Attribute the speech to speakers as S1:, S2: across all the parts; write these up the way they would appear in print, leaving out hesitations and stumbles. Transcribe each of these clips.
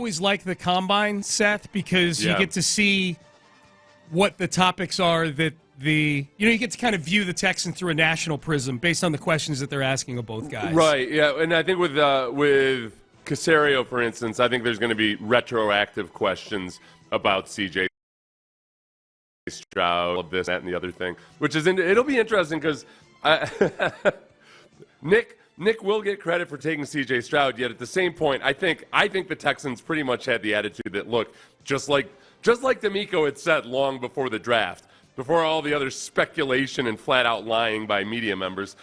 S1: always like the combine, Seth, because you get to see what the topics are that you get to kind of view the Texans through a national prism based on the questions that they're asking of both guys.
S2: Right, yeah. And I think with Caserio, for instance, I think there's going to be retroactive questions about C.J. Stroud, of this, that, and the other thing, which is it'll be interesting because Nick will get credit for taking C.J. Stroud. Yet at the same point, I think the Texans pretty much had the attitude that, look, just like D'Amico had said long before the draft, before all the other speculation and flat out lying by media members.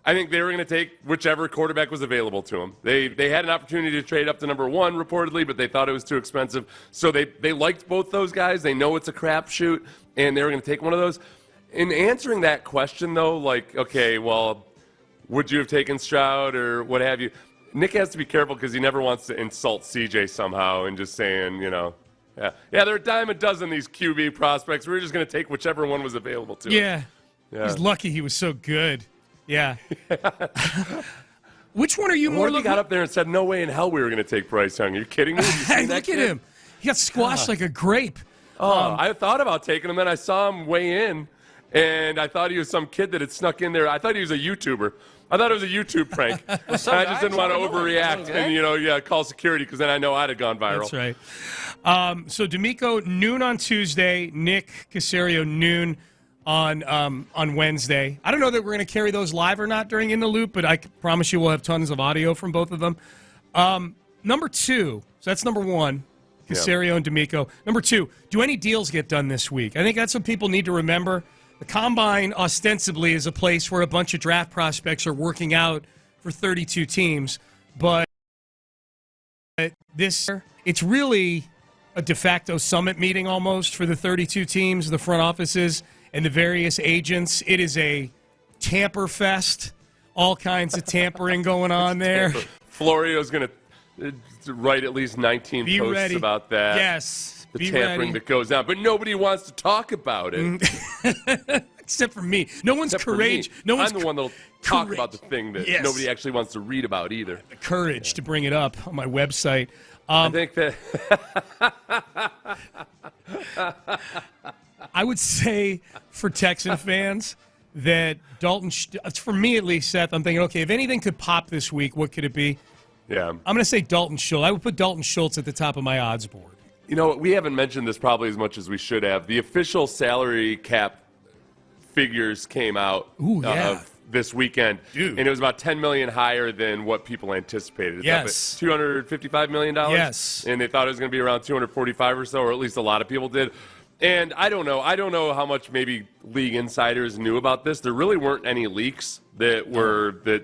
S2: I think they were going to take whichever quarterback was available to them. They had an opportunity to trade up to number 1, reportedly, but they thought it was too expensive. So they liked both those guys. They know it's a crapshoot, and they were going to take one of those. In answering that question, though, like, okay, well, would you have taken Stroud or what have you? Nick has to be careful because he never wants to insult CJ somehow and just saying, yeah, they're a dime a dozen, these QB prospects. We're just going to take whichever one was available to us. Yeah. He's
S1: lucky he was so good. Yeah. Which one are you more
S2: looking? He got up there and said, "No way in hell we were going to take Bryce Young." Are you kidding me?
S1: Look at him. He got squashed like a grape.
S2: I thought about taking him, then I saw him weigh in, and I thought he was some kid that had snuck in there. I thought he was a YouTuber. I thought it was a YouTube prank. I just didn't want to overreact and call security because then I know I'd have gone viral.
S1: That's right. So D'Amico noon on Tuesday, Nick Caserio noon on Wednesday. I don't know that we're going to carry those live or not during In the Loop, but I can promise you we'll have tons of audio from both of them. Number 2, so that's number 1, Caserio and D'Amico. Number 2, do any deals get done this week? I think that's what people need to remember. The Combine ostensibly is a place where a bunch of draft prospects are working out for 32 teams, but it's really a de facto summit meeting almost for the 32 teams, the front offices, and the various agents. It is a tamper fest, all kinds of tampering going on there.
S2: Florio's going to write at least 19 posts about that.
S1: Yes,
S2: the tampering that goes on, but nobody wants to talk about it.
S1: Except for me. No one's courage. No one's
S2: I'm the one that'll talk about the thing that nobody actually wants to read about either.
S1: The courage to bring it up on my website.
S2: I think that
S1: I would say for Texan fans that Dalton, for me at least, Seth, I'm thinking, okay, if anything could pop this week, what could it be?
S2: Yeah.
S1: I'm going to say Dalton Schultz. I would put Dalton Schultz at the top of my odds board.
S2: You know, we haven't mentioned this probably as much as we should have. The official salary cap figures came out of this weekend, and it was about $10 million higher than what people anticipated. It's up at $255 million.
S1: Yes,
S2: and they thought it was going to be around 245 or so, or at least a lot of people did. And I don't know how much maybe league insiders knew about this. There really weren't any leaks that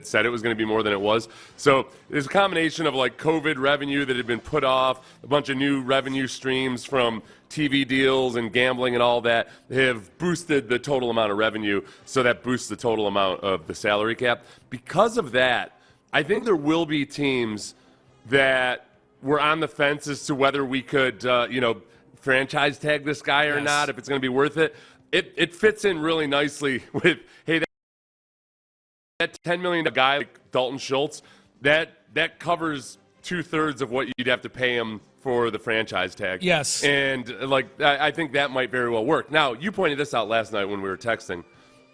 S2: said it was going to be more than it was. So there's a combination of like COVID revenue that had been put off, a bunch of new revenue streams from TV deals and gambling and all that have boosted the total amount of revenue. So that boosts the total amount of the salary cap. Because of that, I think there will be teams that were on the fence as to whether we could, franchise tag this guy or not, if it's going to be worth it. It fits in really nicely with, hey, that $10 million guy like Dalton Schultz, that covers 2/3 of what you'd have to pay him for the franchise tag.
S1: Yes.
S2: And I think that might very well work. Now, you pointed this out last night when we were texting,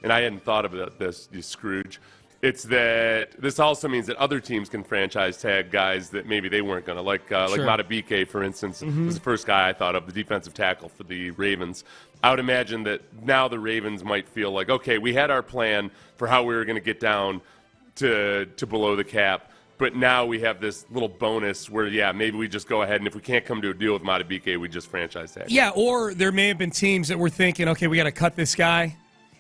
S2: and I hadn't thought of this, you Scrooge. It's that this also means that other teams can franchise tag guys that maybe they weren't going to. Like Matabike, for instance, was the first guy I thought of, the defensive tackle for the Ravens. I would imagine that now the Ravens might feel like, okay, we had our plan for how we were going to get down to below the cap, but now we have this little bonus where, maybe we just go ahead, and if we can't come to a deal with Matabike, we just franchise tag.
S1: Yeah, or there may have been teams that were thinking, okay, we got to cut this guy,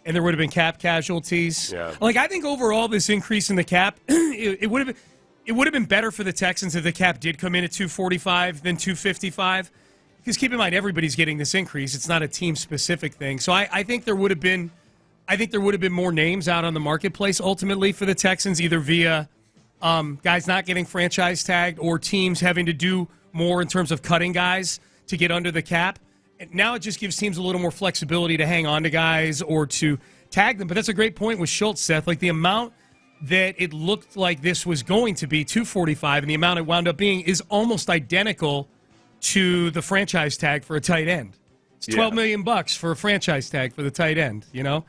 S1: and there would have been cap casualties.
S2: Yeah.
S1: Like, I think overall this increase in the cap, it would have been better for the Texans if the cap did come in at 245 than 255. Because keep in mind, everybody's getting this increase. It's not a team-specific thing. So I think there would have been more names out on the marketplace ultimately for the Texans, either via guys not getting franchise tagged or teams having to do more in terms of cutting guys to get under the cap. And now it just gives teams a little more flexibility to hang on to guys or to tag them. But that's a great point with Schultz, Seth. Like the amount that it looked like this was going to be $245, and the amount it wound up being is almost identical to the franchise tag for a tight end. It's $12 million for a franchise tag for the tight end, you know?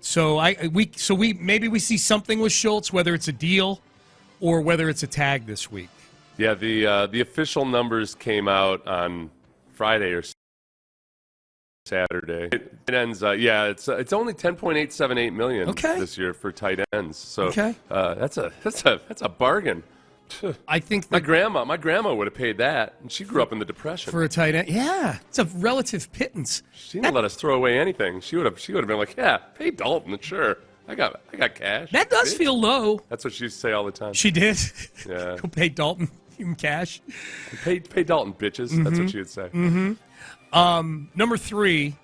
S1: So maybe we see something with Schultz, whether it's a deal or whether it's a tag this week.
S2: Yeah, the official numbers came out on Friday or Saturday. It ends. It's only $10.878 million this year for tight ends. So that's a bargain.
S1: I think
S2: my grandma would have paid that, and she grew up in the Depression
S1: for a tight end. Yeah, it's a relative pittance.
S2: She didn't let us throw away anything. She would have been like, yeah, pay Dalton. Sure, I got cash.
S1: That does feel low.
S2: That's what she used to say all the time.
S1: She did.
S2: Yeah,
S1: go pay Dalton. Give him cash.
S2: Pay Dalton, bitches. Mm-hmm. That's what she would say.
S1: Mm-hmm. Number 3,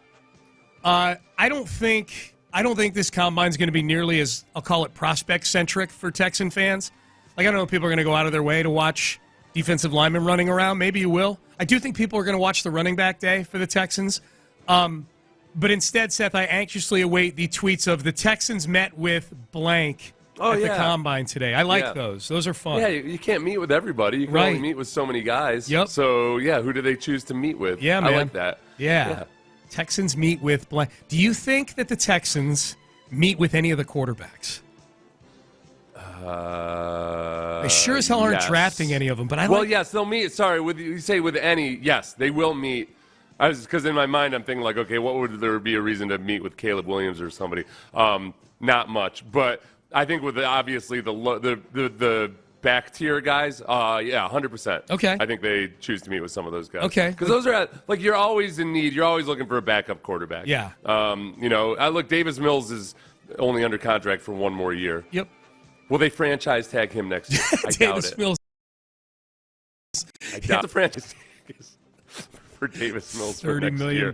S1: I don't think this combine's going to be nearly as, I'll call it, prospect centric for Texan fans. Like, I don't know if people are going to go out of their way to watch defensive linemen running around. Maybe you will. I do think people are going to watch the running back day for the Texans. But instead, Seth, I anxiously await the tweets of the Texans met with blank at the combine today. I like those. Those are fun.
S2: Yeah, you can't meet with everybody. You can only meet with so many guys.
S1: Yep.
S2: So, who do they choose to meet with?
S1: Yeah, man.
S2: I like that.
S1: Yeah. Texans meet with blank. Do you think that the Texans meet with any of the quarterbacks? They sure as hell aren't drafting any of them. But
S2: yes, they'll meet. Sorry, with any, yes, they will meet. Because in my mind, I'm thinking like, okay, what would there be a reason to meet with Caleb Williams or somebody? Not much, but I think with obviously the back tier guys, 100%.
S1: Okay.
S2: I think they choose to meet with some of those guys.
S1: Okay.
S2: Because those are you're always in need. You're always looking for a backup quarterback.
S1: Yeah.
S2: Look, Davis Mills is only under contract for one more year.
S1: Yep.
S2: Will they franchise tag him next year? I doubt it.
S1: Mills.
S2: I doubt the franchise tag is for Davis Mills for
S1: $30 million.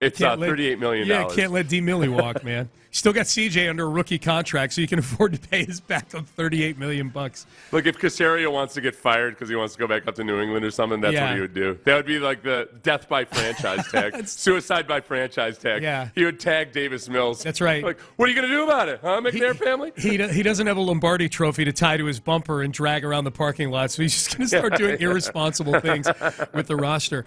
S2: It's $38 million.
S1: Yeah, can't let D. Millie walk, man. Still got CJ under a rookie contract, so you can afford to pay his backup $38 million.
S2: Look, if Caserio wants to get fired because he wants to go back up to New England or something, that's what he would do. That would be like the death by franchise tag, suicide by franchise tag.
S1: Yeah.
S2: He would tag Davis Mills.
S1: That's right.
S2: Like, what are you going to do about it, huh, McNair family?
S1: He doesn't have a Lombardi trophy to tie to his bumper and drag around the parking lot, so he's just going to start doing irresponsible things with the roster.